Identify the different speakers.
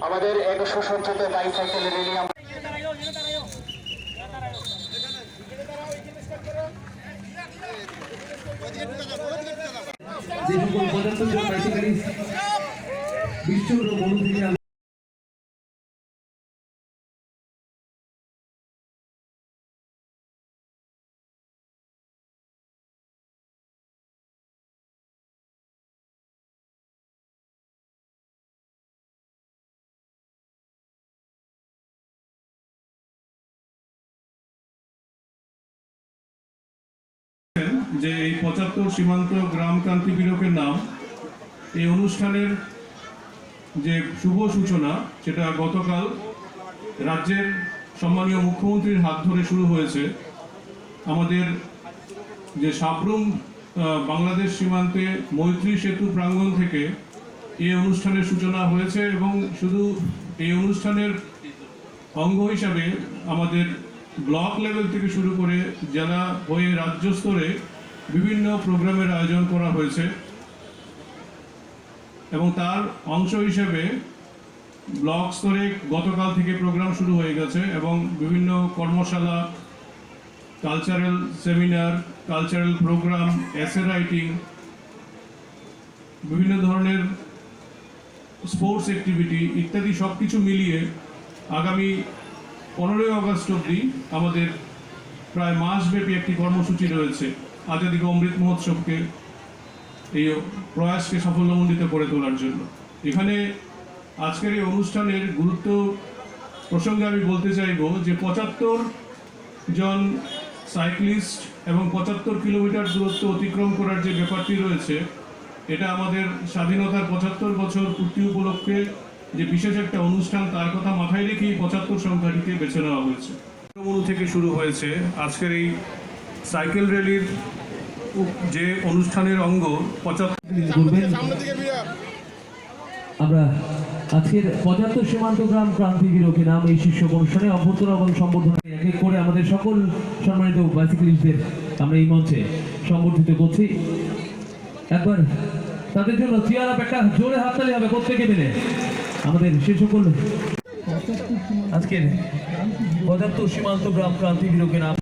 Speaker 1: আমাদের 170 bicycle rally
Speaker 2: যে এই ৭৫ সীমান্ত গ্রাম ক্রান্তি বীরকের নাম এই অনুষ্ঠানের যে শুভ সূচনা সেটা গতকাল রাজ্যের সম্মানীয় মুখ্যমন্ত্রীর হাত ধরে শুরু হয়েছে। আমাদের যে সাবরুম বাংলাদেশ সীমান্তে মৈত্রী সেতু প্রাঙ্গণ থেকে এই অনুষ্ঠানের সূচনা হয়েছে এবং শুধু এই অনুষ্ঠানের অঙ্গ হিসাবে আমাদের ব্লক লেভেল থেকে শুরু করে জেলা হয়ে রাজ্য স্তরে বিভিন্ন প্রোগ্রামের আয়োজন করা হয়েছে এবং তার অংশ হিসেবে ব্লক স্তরে গতকাল থেকে প্রোগ্রাম শুরু হয়ে গেছে এবং বিভিন্ন কর্মশালা, cultural seminar, cultural program, essay writing, বিভিন্ন ধরনের স্পোর্টস অ্যাক্টিভিটি ইত্যাদি সব কিছু মিলিয়ে আগামী 15ই আগস্ট অবধি আমাদের প্রায় মাসব্যাপী একটি কর্মসূচি রয়েছে আজাদী কা অমৃত মহোৎসবকে এই প্রয়াসকে সাফল্যমণ্ডিত করে তোলার জন্য। এখানে আজকের এই অনুষ্ঠানের গুরুত্ব প্রসঙ্গে আমি বলতে চাইব যে ৭৫ জন সাইক্লিস্ট এবং ৭৫ কিলোমিটার দূরত্ব অতিক্রম করার যে ব্যাপারটি রয়েছে এটা আমাদের স্বাধীনতার ৭৫ বছর পূর্তি উপলক্ষে যে বিশেষ একটা অনুষ্ঠান তার কথা মাথায় রেখেই ৭৫ সংখ্যাটিকে বেছে নেওয়া হয়েছে। থেকে শুরু হয়েছে আজকের এই সাইকেল র্যালির যে অনুষ্ঠানের অঙ্গ ৭৫।
Speaker 3: আমরা আজকের ৭৫ সীমান্ত গ্রাম ক্রান্তি বীরকে নাম এই শীর্ষক অনুষ্ঠানে অভ্যর্থনা এবং সম্বর্ধনা এক এক করে আমাদের সকল সম্মানিত বাইসাইকেলিস্টদের আমরা এই মঞ্চে সম্বর্ধিত করছি। একবার তাদের জন্য চেয়ার একটা জোরে হাততালি হবে প্রত্যেকে মিলে আমাদের সে সকল আজকের ৭৫ সীমান্ত গ্রাম ক্রান্তি বীরকে নাম